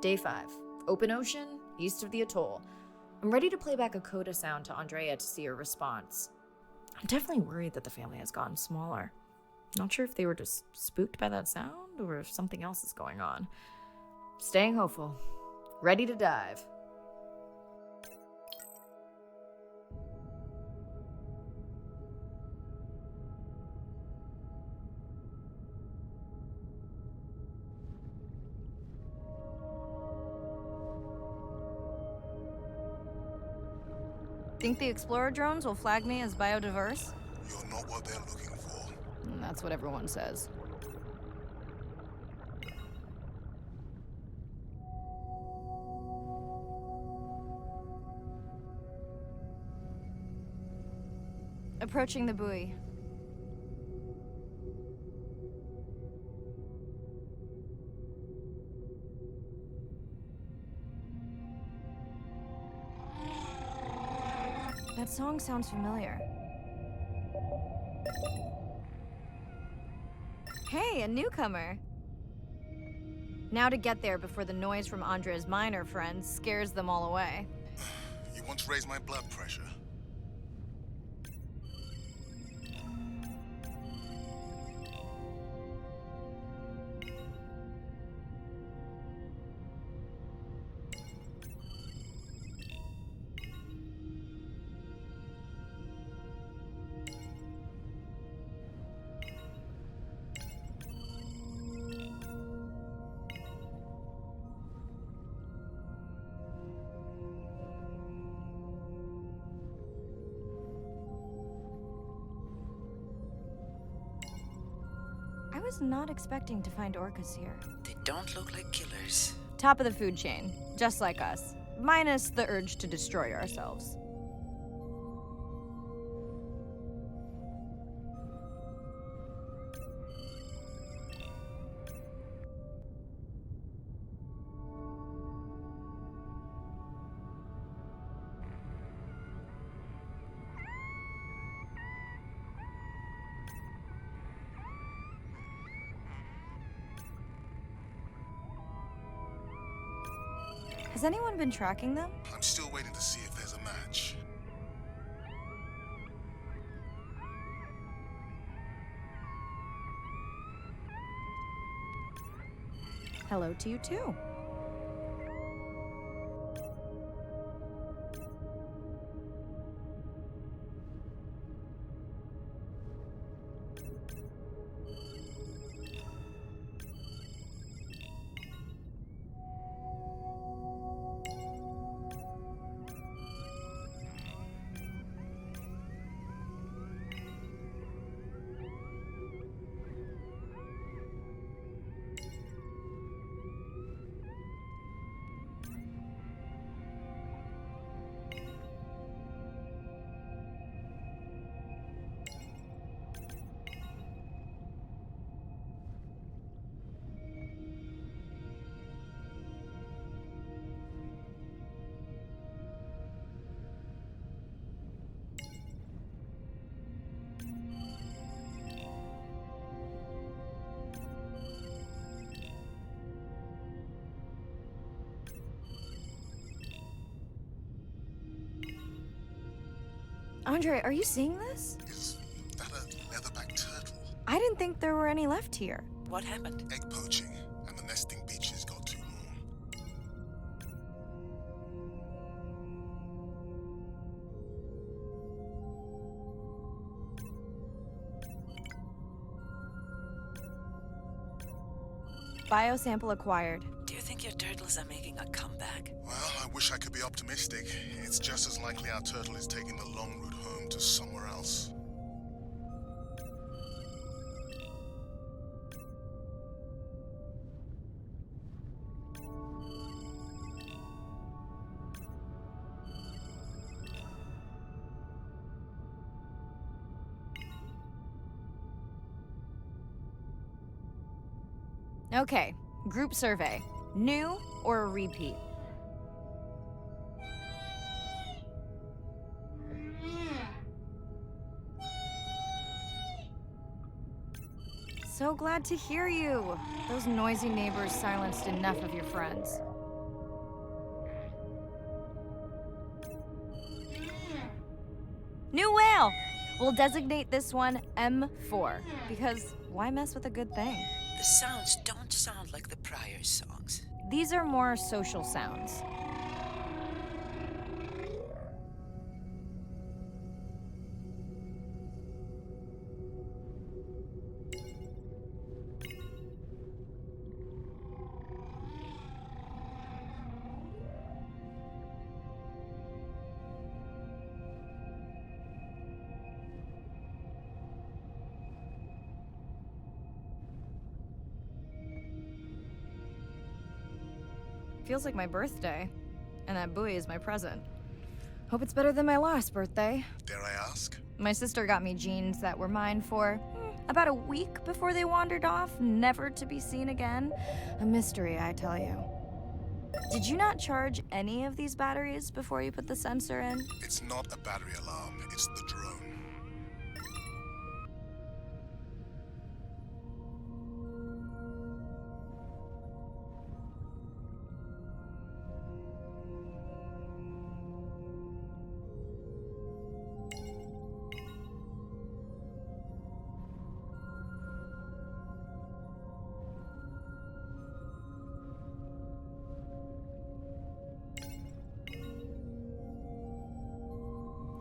Day 5. Open ocean, east of the atoll. I'm ready to play back a coda sound to Andrea to see her response. I'm definitely worried that the family has gotten smaller. Not sure if they were just spooked by that sound or if something else is going on. Staying hopeful. Ready to dive. Think the Explorer drones will flag me as biodiverse? You're not what they're looking for. That's what everyone says. Approaching the buoy. That song sounds familiar. Hey, a newcomer! Now to get there before the noise from Andrea's minor friends scares them all away. You want to raise my blood pressure? I was not expecting to find orcas here. They don't look like killers. Top of the food chain, just like us. Minus the urge to destroy ourselves. Has anyone been tracking them? I'm still waiting to see if there's a match. Hello to you too. Andre, are you seeing this? Is that a leatherback turtle? I didn't think there were any left here. What happened? Egg poaching, and the nesting beaches got too warm. Biosample acquired. Do you think your turtles are making a comeback? Well, I wish I could be optimistic. It's just as likely our turtle is taking the long route home to somewhere else. Okay, group survey. New or a repeat? So glad to hear you. Those noisy neighbors silenced enough of your friends. We'll designate this one M4, because why mess with a good thing? The sounds don't sound like the prior songs. These are more social sounds. Feels like my birthday, and that buoy is my present. Hope it's better than my last birthday. Dare I ask? My sister got me jeans that were mine for about a week before they wandered off, never to be seen again. A mystery, I tell you. Did you not charge any of these batteries before you put the sensor in? It's not a battery alarm, it's the drone.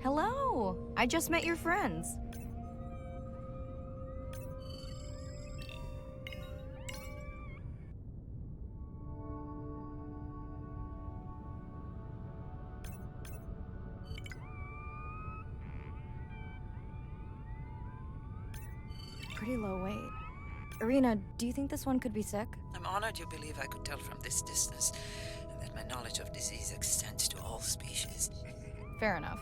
Hello! I just met your friends. Pretty low weight. Irina, do you think this one could be sick? I'm honored you believe I could tell from this distance that my knowledge of disease extends to all species. Fair enough.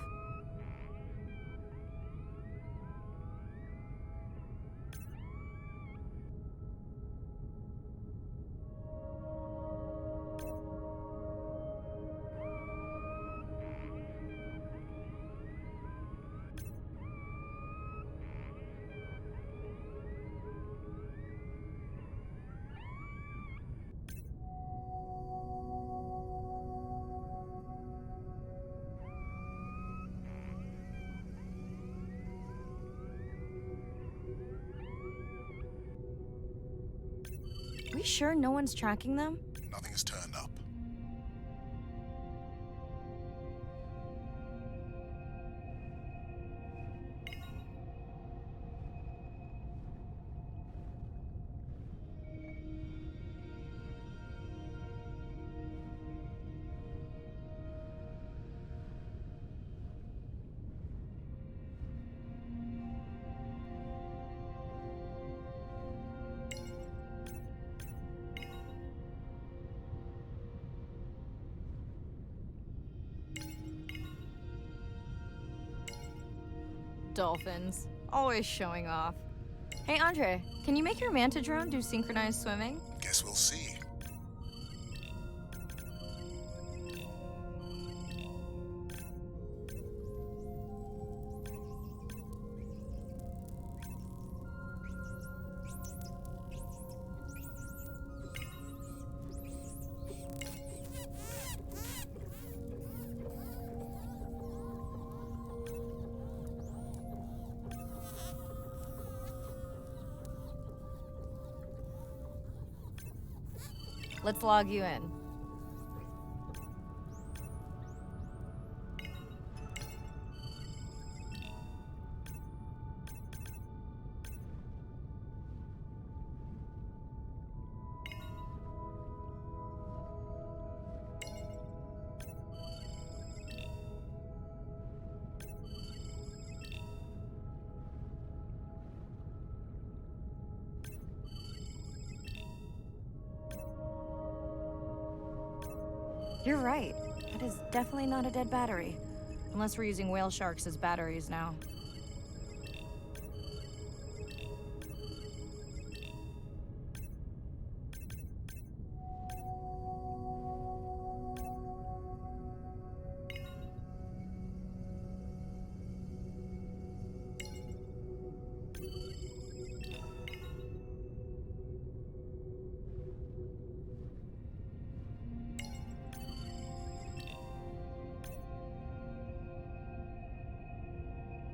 We sure no one's tracking them? Nothing has turned up. Dolphins. Always showing off. Hey, Andre, can you make your manta drone do synchronized swimming? Guess we'll see. Let's log you in. You're right. That is definitely not a dead battery. Unless we're using whale sharks as batteries now.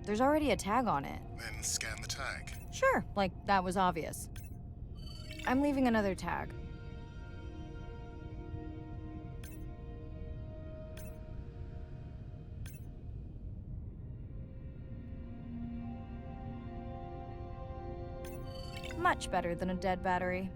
There's already a tag on it. Then scan the tag. Sure, like that was obvious. I'm leaving another tag. Much better than a dead battery.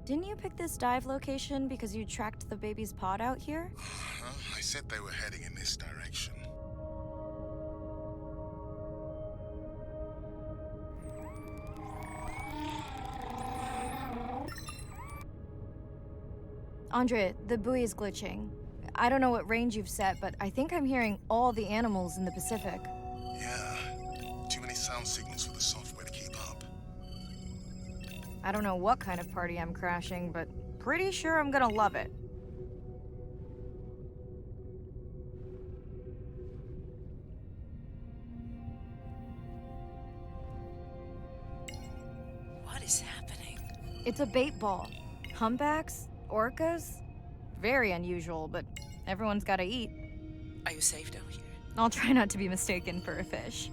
Didn't you pick this dive location because you tracked the baby's pod out here? I said they were heading in this direction. Andrea, the buoy is glitching. I don't know what range you've set, but I think I'm hearing all the animals in the Pacific. Yeah, too many sound signals for the software to keep up. I don't know what kind of party I'm crashing, but pretty sure I'm gonna love it. What is happening? It's a bait ball. Humpbacks? Orcas? Very unusual, but everyone's gotta eat. Are you safe down here? I'll try not to be mistaken for a fish.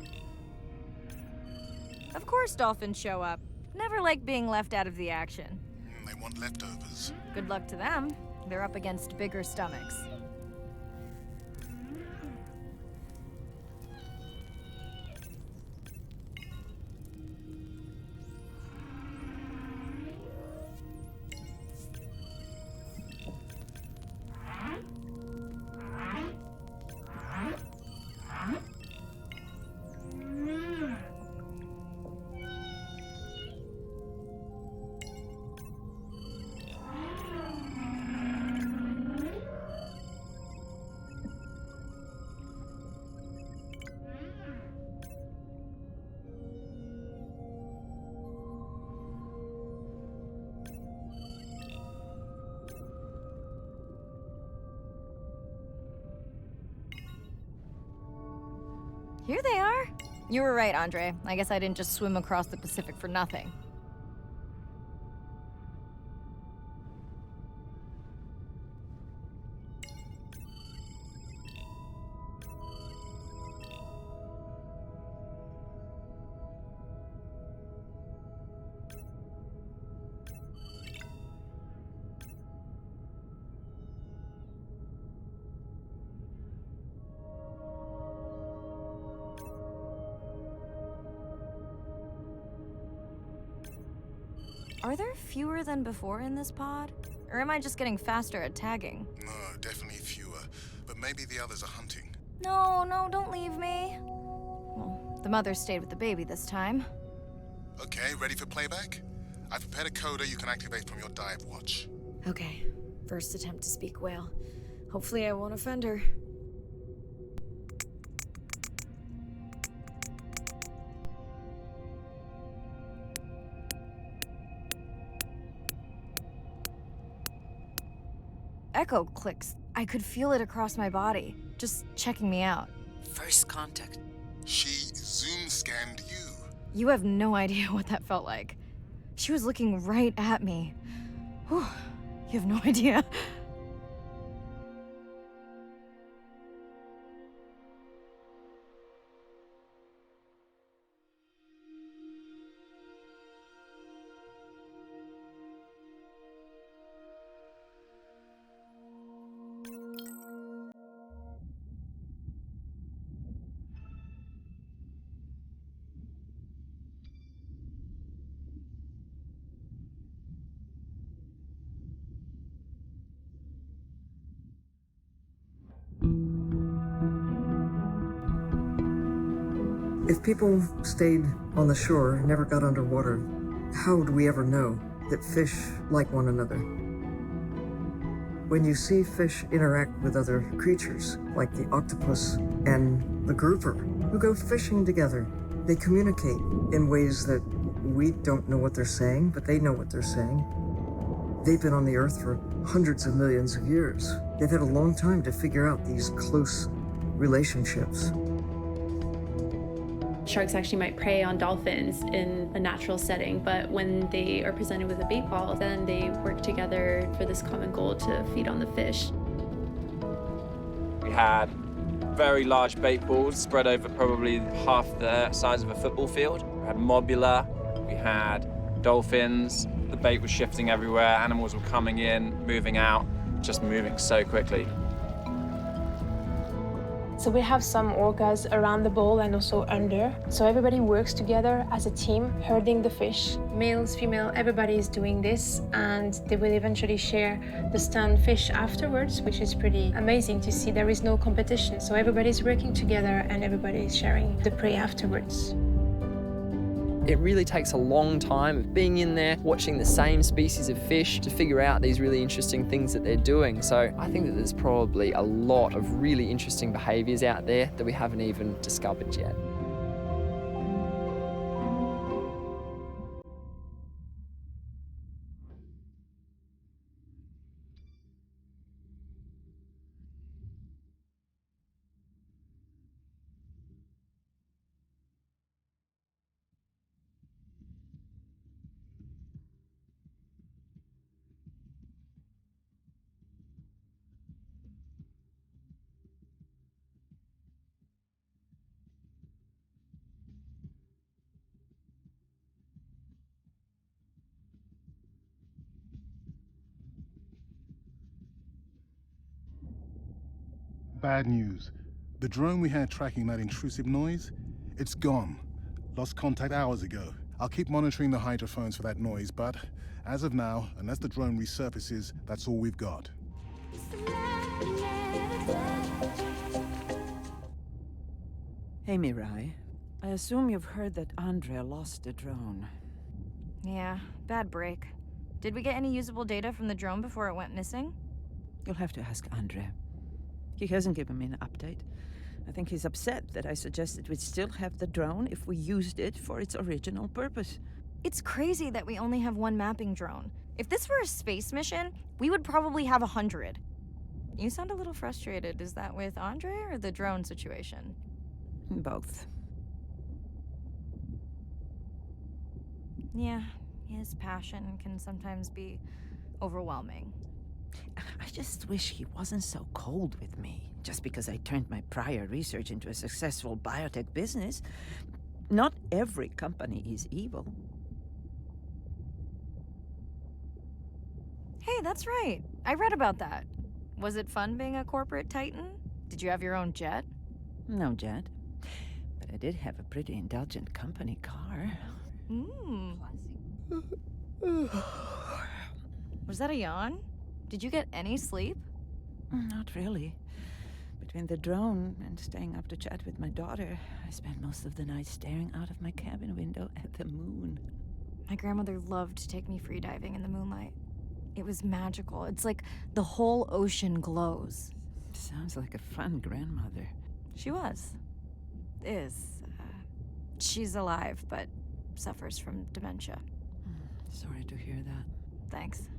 Of course dolphins show up. Never like being left out of the action. They want leftovers. Good luck to them. They're up against bigger stomachs. Here they are. You were right, Andre. I guess I didn't just swim across the Pacific for nothing. Are there fewer than before in this pod? Or am I just getting faster at tagging? No, definitely fewer. But maybe the others are hunting. No, don't leave me. Well, the mother stayed with the baby this time. Okay, ready for playback? I've prepared a coder you can activate from your dive watch. Okay, first attempt to speak whale. Hopefully I won't offend her. Echo clicks. I could feel it across my body, just checking me out. First contact. She zoom scanned you. You have no idea what that felt like. She was looking right at me. Whew, you have no idea. If people stayed on the shore, never got underwater, how would we ever know that fish like one another? When you see fish interact with other creatures, like the octopus and the grouper, who go fishing together, they communicate in ways that we don't know what they're saying, but they know what they're saying. They've been on the earth for hundreds of millions of years. They've had a long time to figure out these close relationships. Sharks actually might prey on dolphins in a natural setting, but when they are presented with a bait ball, then they work together for this common goal to feed on the fish. We had very large bait balls spread over probably half the size of a football field. We had mobula, we had dolphins, the bait was shifting everywhere, animals were coming in, moving out, just moving so quickly. So we have some orcas around the bowl and also under. So everybody works together as a team, herding the fish. Males, female, everybody is doing this, and they will eventually share the stunned fish afterwards, which is pretty amazing to see. There is no competition. So everybody's working together and everybody is sharing the prey afterwards. It really takes a long time of being in there, watching the same species of fish to figure out these really interesting things that they're doing. So I think that there's probably a lot of really interesting behaviours out there that we haven't even discovered yet. Bad news. The drone we had tracking that intrusive noise, it's gone. Lost contact hours ago. I'll keep monitoring the hydrophones for that noise, but as of now, unless the drone resurfaces, that's all we've got. Hey, Mirai. I assume you've heard that Andrea lost a drone. Yeah, bad break. Did we get any usable data from the drone before it went missing? You'll have to ask Andrea. He hasn't given me an update. I think he's upset that I suggested we'd still have the drone if we used it for its original purpose. It's crazy that we only have one mapping drone. If this were a space mission, we would probably have 100. You sound a little frustrated. Is that with Andre or the drone situation? Both. Yeah, his passion can sometimes be overwhelming. I just wish he wasn't so cold with me, just because I turned my prior research into a successful biotech business. Not every company is evil. Hey, that's right. I read about that. Was it fun being a corporate titan? Did you have your own jet? No jet. But I did have a pretty indulgent company car. Was that a yawn? Did you get any sleep? Not really. Between the drone and staying up to chat with my daughter, I spent most of the night staring out of my cabin window at the moon. My grandmother loved to take me freediving in the moonlight. It was magical. It's like the whole ocean glows. Sounds like a fun grandmother. She was. She's alive, but suffers from dementia. Sorry to hear that. Thanks.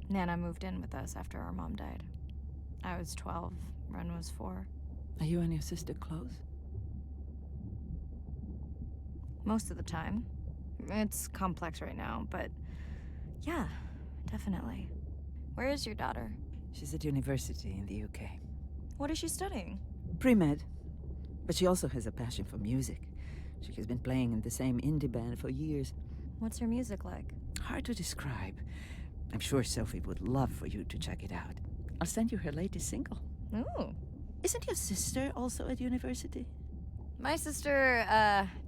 Nana moved in with us after our mom died. I was 12, Ren was 4. Are you and your sister close? Most of the time. It's complex right now, but yeah, definitely. Where is your daughter? She's at university in the UK. What is she studying? Pre-med. But she also has a passion for music. She has been playing in the same indie band for years. What's her music like? Hard to describe. I'm sure Sophie would love for you to check it out. I'll send you her latest single. Ooh. Isn't your sister also at university? My sister,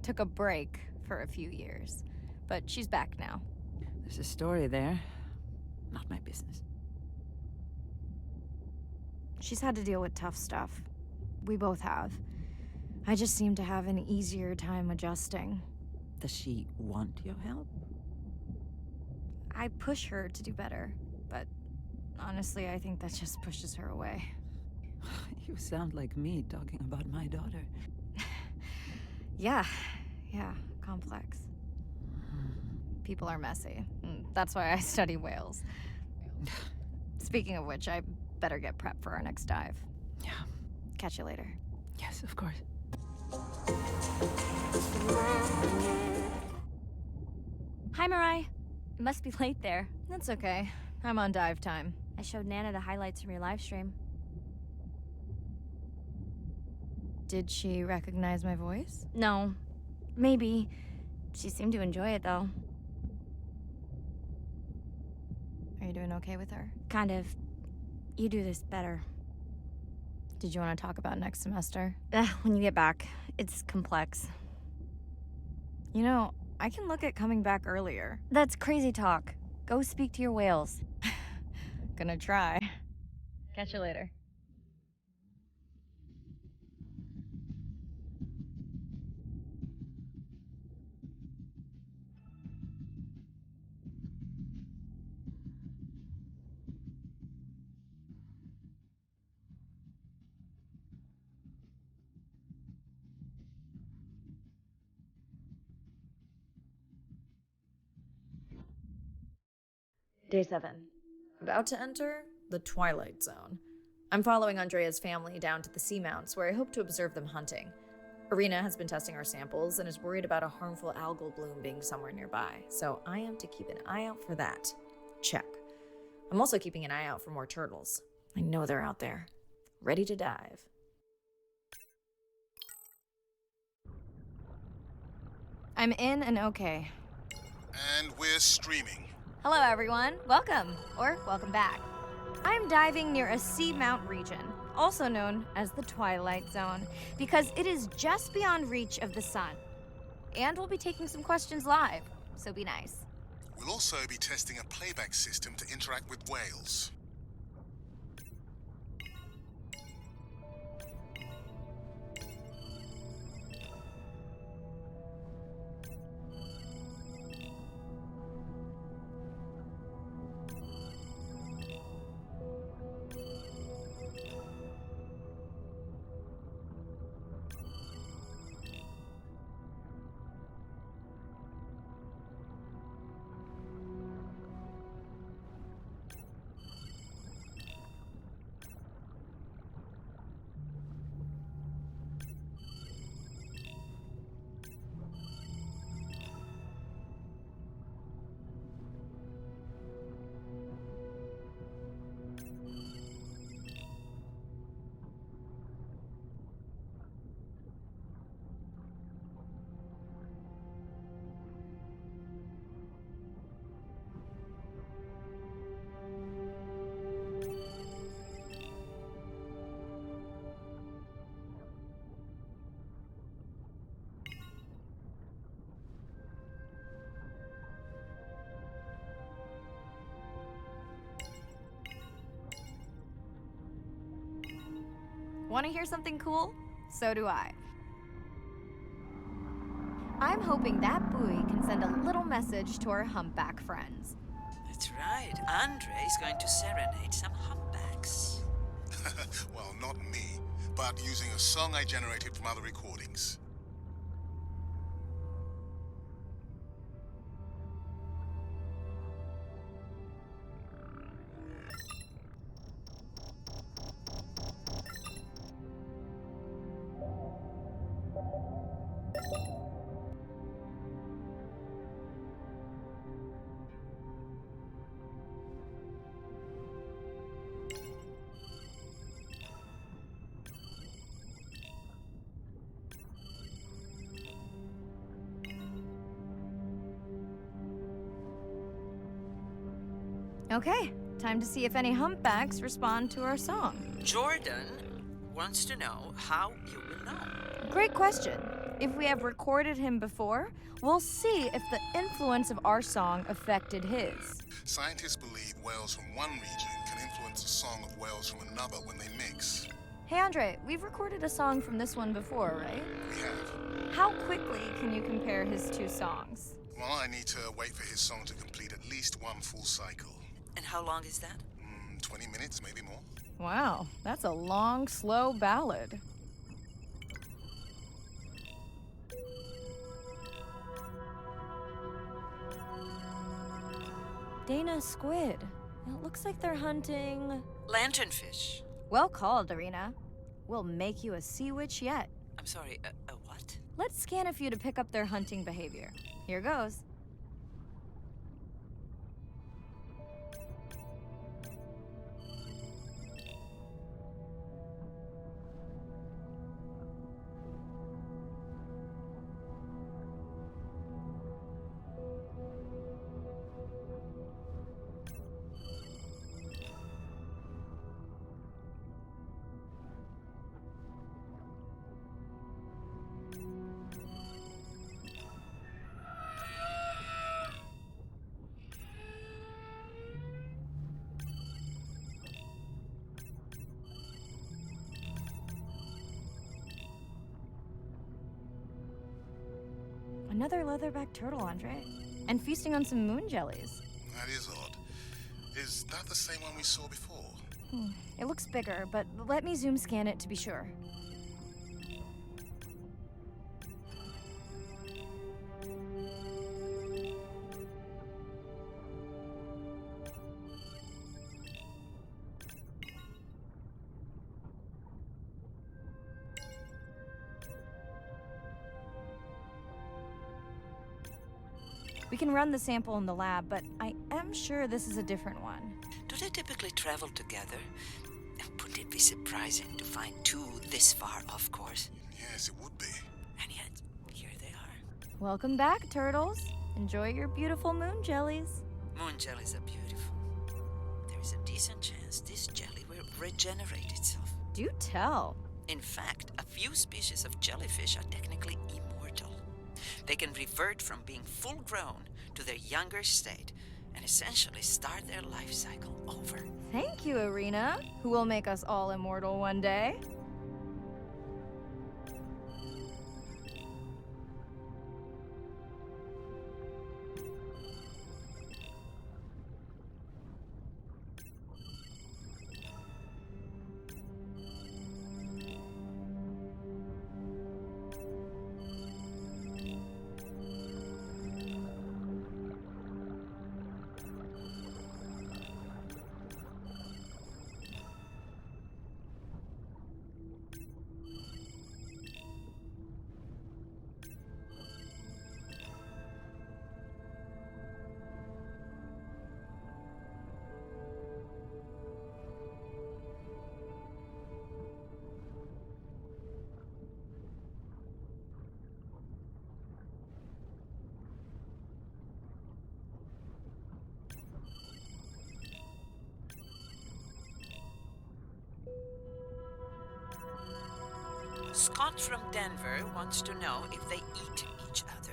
took a break for a few years, but she's back now. There's a story there. Not my business. She's had to deal with tough stuff. We both have. I just seem to have an easier time adjusting. Does she want your help? I push her to do better, but honestly, I think that just pushes her away. You sound like me talking about my daughter. Yeah, complex. People are messy. That's why I study whales. Speaking of which, I better get prepped for our next dive. Yeah. Catch you later. Yes, of course. Hi, Mirai. Must be late there. That's okay. I'm on dive time. I showed Nana the highlights from your live stream. Did she recognize my voice? No. Maybe. She seemed to enjoy it, though. Are you doing okay with her? Kind of. You do this better. Did you want to talk about next semester? When you get back. It's complex. You know, I can look at coming back earlier. That's crazy talk. Go speak to your whales. Gonna try. Catch you later. Day 7. About to enter the Twilight Zone. I'm following Andrea's family down to the seamounts where I hope to observe them hunting. Arena has been testing our samples and is worried about a harmful algal bloom being somewhere nearby, so I am to keep an eye out for that. Check. I'm also keeping an eye out for more turtles. I know they're out there, ready to dive. I'm in and okay. And we're streaming. Hello, everyone. Welcome, or welcome back. I'm diving near a seamount region, also known as the Twilight Zone, because it is just beyond reach of the sun. And we'll be taking some questions live, so be nice. We'll also be testing a playback system to interact with whales. Want to hear something cool? So do I. I'm hoping that buoy can send a little message to our humpback friends. That's right. Andre is going to serenade some humpbacks. Well, not me, but using a song I generated from other recordings. Okay, time to see if any humpbacks respond to our song. Jordan wants to know how you will know. Great question. If we have recorded him before, we'll see if the influence of our song affected his. Scientists believe whales from one region can influence the song of whales from another when they mix. Hey Andre, we've recorded a song from this one before, right? We have. How quickly can you compare his two songs? Well, I need to wait for his song to complete at least one full cycle. And how long is that? 20 minutes, maybe more. Wow, that's a long, slow ballad. Dana, squid. It looks like they're hunting... Lanternfish. Well called, Irina. We'll make you a sea witch yet. I'm sorry, a what? Let's scan a few to pick up their hunting behavior. Here goes. Another leatherback turtle, Andre. And feasting on some moon jellies. That is odd. Is that the same one we saw before? It looks bigger, but let me zoom scan it to be sure. We can run the sample in the lab, but I am sure this is a different one. Do they typically travel together? Wouldn't it be surprising to find two this far off course? Yes, it would be. And yet, here they are. Welcome back, turtles. Enjoy your beautiful moon jellies. Moon jellies are beautiful. There is a decent chance this jelly will regenerate itself. Do tell. In fact, a few species of jellyfish are technically immortal. They can revert from being full grown to their younger state and essentially start their life cycle over. Thank you, Irina, who will make us all immortal one day. Scott from Denver wants to know if they eat each other.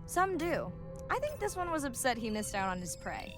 Some do. I think this one was upset he missed out on his prey.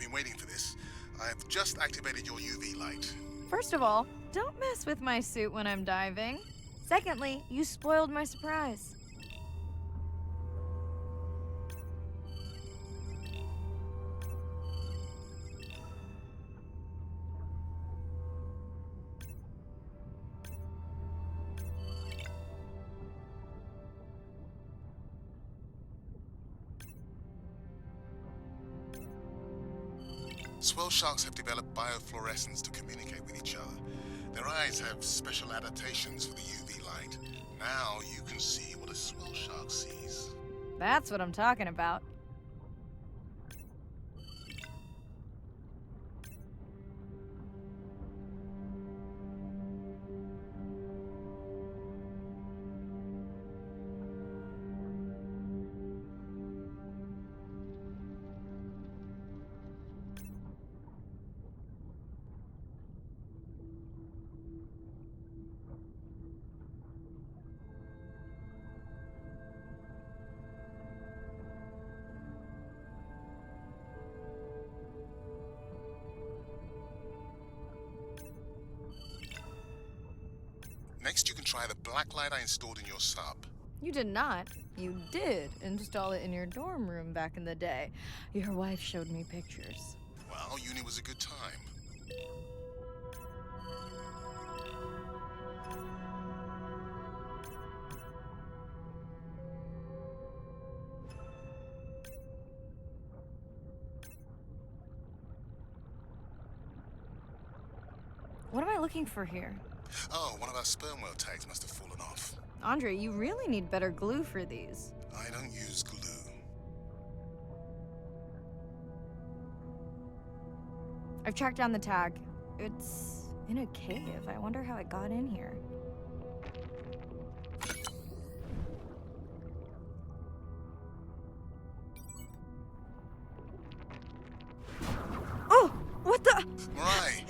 been waiting for this. I've just activated your UV light. First of all, don't mess with my suit when I'm diving. Secondly, you spoiled my surprise. Swell sharks have developed biofluorescence to communicate with each other. Their eyes have special adaptations for the UV light. Now you can see what a swell shark sees. That's what I'm talking about. Next, you can try the black light I installed in your sub. You did not. You did install it in your dorm room back in the day. Your wife showed me pictures. Well, uni was a good time. What am I looking for here? Oh, one of our sperm whale tags must have fallen off. Andre, you really need better glue for these. I don't use glue. I've tracked down the tag. It's in a cave. I wonder how it got in here. Oh! What the? Mirai!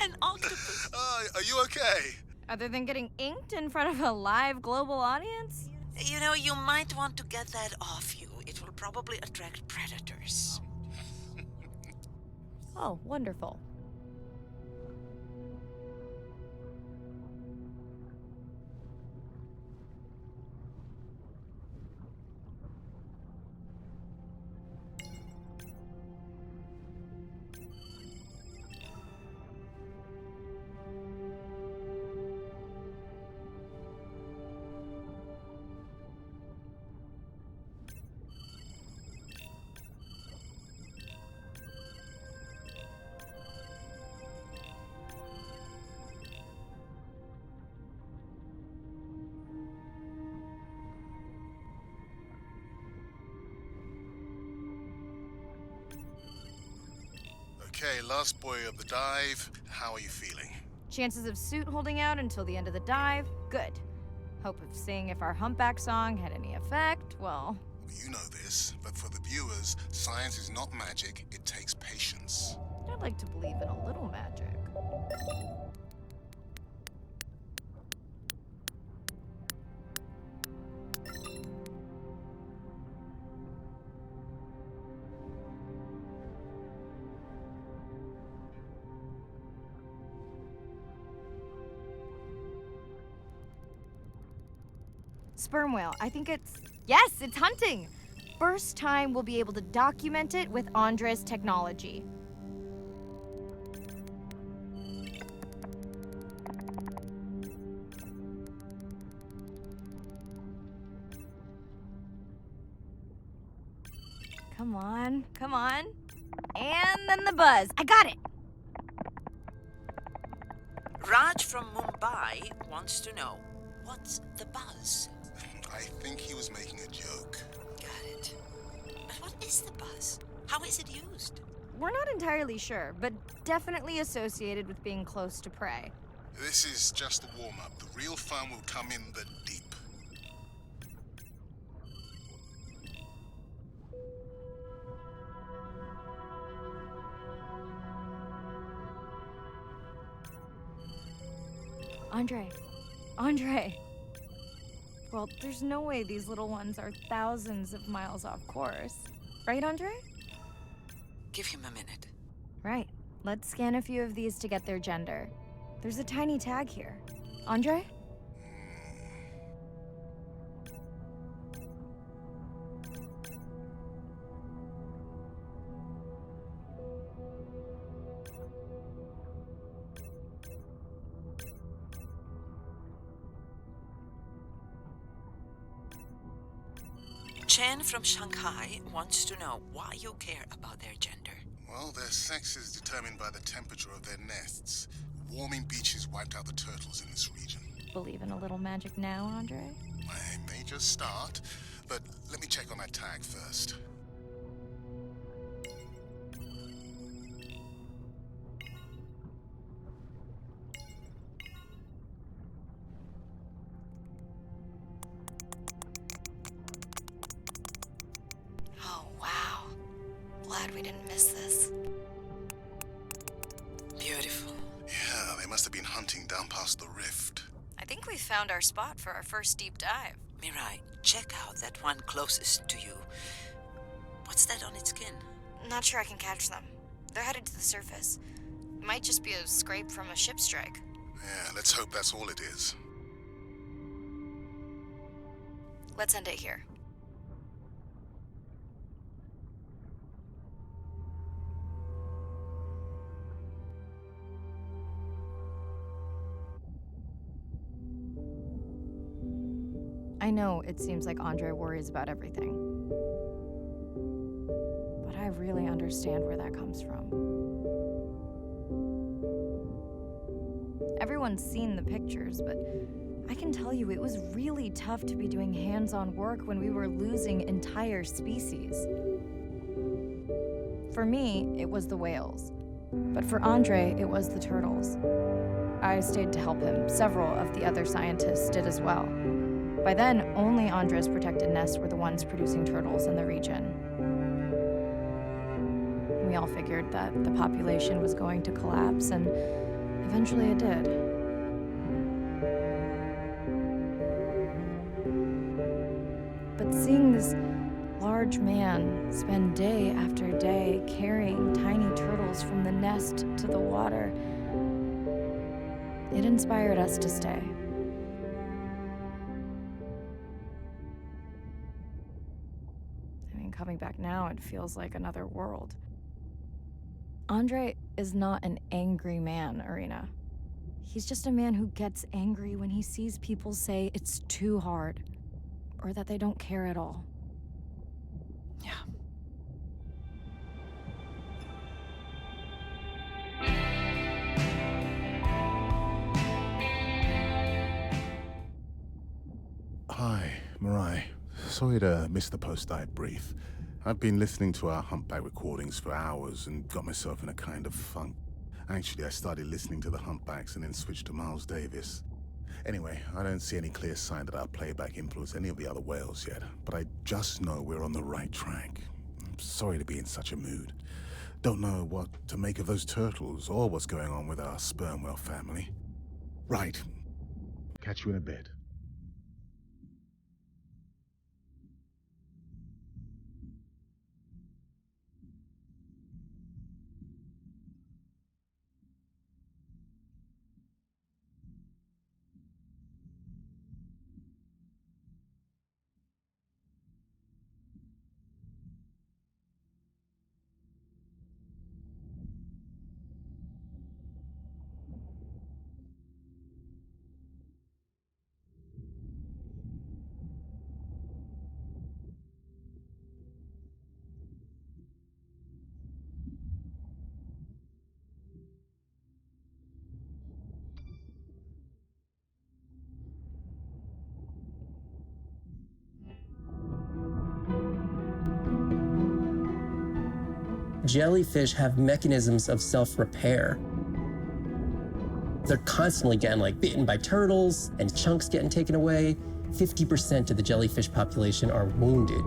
An octopus. Are you okay? Other than getting inked in front of a live global audience? You know, you might want to get that off you. It will probably attract predators. Oh, wonderful. Okay, last boy of the dive. How are you feeling? Chances of suit holding out until the end of the dive? Good. Hope of seeing if our humpback song had any effect? Well... You know this, but for the viewers, science is not magic, it takes patience. I'd like to believe in a little magic. Sperm whale. I think it's... Yes, it's hunting! First time we'll be able to document it with Andre's technology. Come on, come on. And then the buzz. I got it! Raj from Mumbai wants to know, what's the buzz? I think he was making a joke. Got it. But what is the buzz? How is it used? We're not entirely sure, but definitely associated with being close to prey. This is just the warm-up. The real fun will come in the deep. Andre. Well, there's no way these little ones are thousands of miles off course. Right, Andre? Give him a minute. Right. Let's scan a few of these to get their gender. There's a tiny tag here. Andre? Chen from Shanghai wants to know why you care about their gender. Well, their sex is determined by the temperature of their nests. Warming beaches wiped out the turtles in this region. Believe in a little magic now, Andre? I may just start, but let me check on that tag first. Oh, wow. Glad we didn't miss this. Beautiful. Yeah, they must have been hunting down past the rift. I think we found our spot for our first deep dive. Mirai, check out that one closest to you. What's that on its skin? Not sure I can catch them. They're headed to the surface. It might just be a scrape from a ship strike. Yeah, let's hope that's all it is. Let's end it here. I know it seems like Andre worries about everything, but I really understand where that comes from. Everyone's seen the pictures, but I can tell you it was really tough to be doing hands-on work when we were losing entire species. For me, it was the whales, but for Andre, it was the turtles. I stayed to help him. Several of the other scientists did as well. By then, only Andre's protected nests were the ones producing turtles in the region. We all figured that the population was going to collapse, and eventually it did. But seeing this large man spend day after day carrying tiny turtles from the nest to the water, it inspired us to stay. Coming back now, it feels like another world. Andre is not an angry man, Irina. He's just a man who gets angry when he sees people say it's too hard, or that they don't care at all. Yeah. Hi, Mirai. Sorry to miss the post-dive brief. I've been listening to our humpback recordings for hours and got myself in a kind of funk. Actually, I started listening to the humpbacks and then switched to Miles Davis. Anyway, I don't see any clear sign that our playback influenced any of the other whales yet, but I just know we're on the right track. I'm sorry to be in such a mood. Don't know what to make of those turtles or what's going on with our sperm whale family. Right. Catch you in a bit. Jellyfish have mechanisms of self-repair. They're constantly getting bitten by turtles and chunks getting taken away. 50% of the jellyfish population are wounded.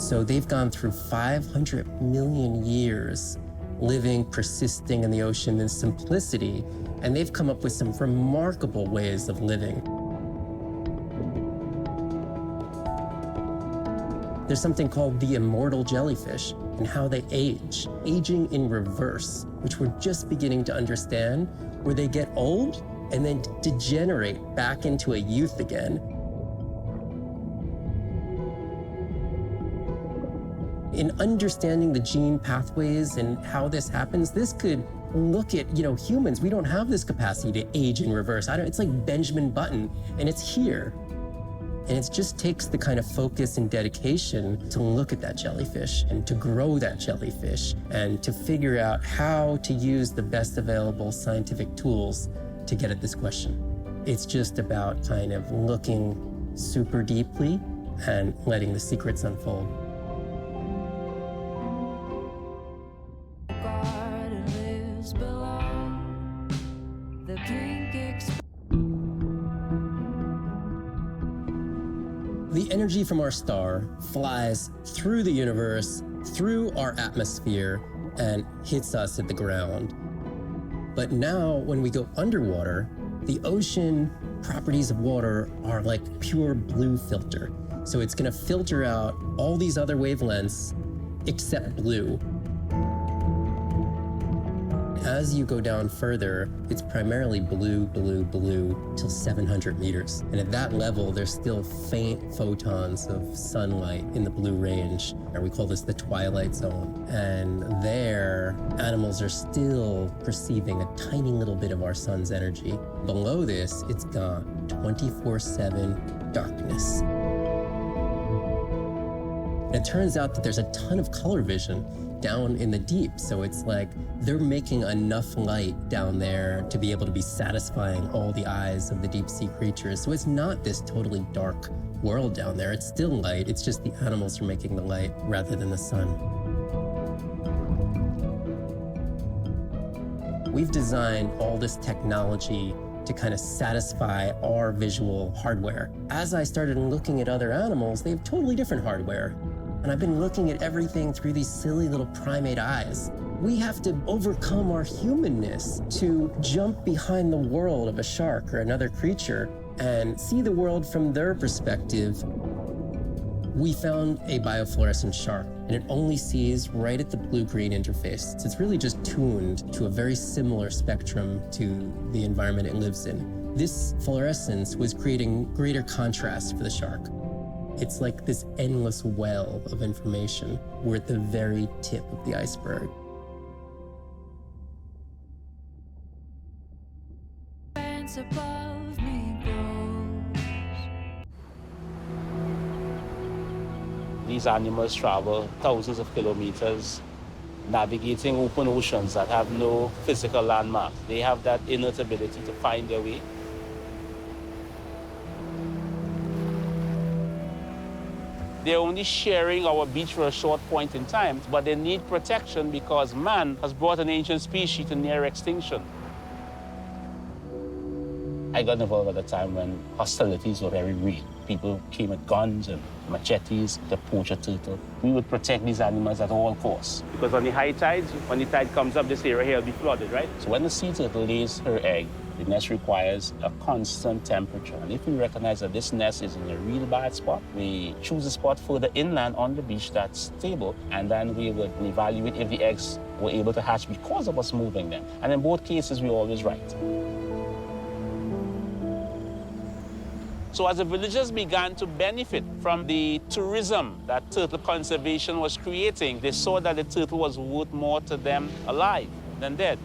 So they've gone through 500 million years living, persisting in the ocean in simplicity, and they've come up with some remarkable ways of living. There's something called the immortal jellyfish and how they age, aging in reverse, which we're just beginning to understand, where they get old and then degenerate back into a youth again. In understanding the gene pathways and how this happens, this could look at, humans. We don't have this capacity to age in reverse. It's like Benjamin Button, and it's here. And it just takes the kind of focus and dedication to look at that jellyfish and to grow that jellyfish and to figure out how to use the best available scientific tools to get at this question. It's just about kind of looking super deeply and letting the secrets unfold. The energy from our star flies through the universe, through our atmosphere, and hits us at the ground. But now, when we go underwater, the ocean properties of water are like pure blue filter. So it's gonna filter out all these other wavelengths except blue. As you go down further, it's primarily blue, blue, blue till 700 meters. And at that level, there's still faint photons of sunlight in the blue range, and we call this the twilight zone. And there, animals are still perceiving a tiny little bit of our sun's energy. Below this, it's got 24/7 darkness. And it turns out that there's a ton of color vision down in the deep. So it's like they're making enough light down there to be able to be satisfying all the eyes of the deep sea creatures. So it's not this totally dark world down there. It's still light. It's just the animals are making the light rather than the sun. We've designed all this technology to kind of satisfy our visual hardware. As I started looking at other animals, they have totally different hardware. And I've been looking at everything through these silly little primate eyes. We have to overcome our humanness to jump behind the world of a shark or another creature and see the world from their perspective. We found a biofluorescent shark, and it only sees right at the blue-green interface. So it's really just tuned to a very similar spectrum to the environment it lives in. This fluorescence was creating greater contrast for the shark. It's like this endless well of information. We're at the very tip of the iceberg. These animals travel thousands of kilometers, navigating open oceans that have no physical landmarks. They have that innate ability to find their way. They're only sharing our beach for a short point in time, but they need protection because man has brought an ancient species to near extinction. I got involved at a time when hostilities were very real. People came with guns and machetes to poach a turtle. We would protect these animals at all costs. Because on the high tides, when the tide comes up, this area here will be flooded, right? So when the sea turtle lays her egg, the nest requires a constant temperature. And if we recognize that this nest is in a real bad spot, we choose a spot further inland on the beach that's stable, and then we would evaluate if the eggs were able to hatch because of us moving them. And in both cases, we're always right. So as the villagers began to benefit from the tourism that turtle conservation was creating, they saw that the turtle was worth more to them alive than dead.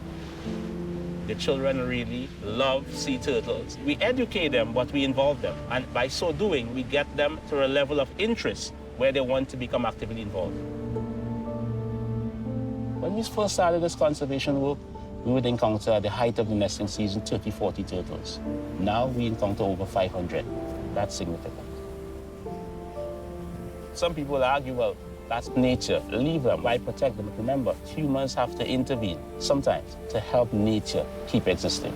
The children really love sea turtles. We educate them, but we involve them. And by so doing, we get them to a level of interest where they want to become actively involved. When we first started this conservation work, we would encounter at the height of the nesting season 30, 40 turtles. Now we encounter over 500. That's significant. Some people argue, well, that's nature. Leave them. Why protect them? Remember, humans have to intervene sometimes to help nature keep existing.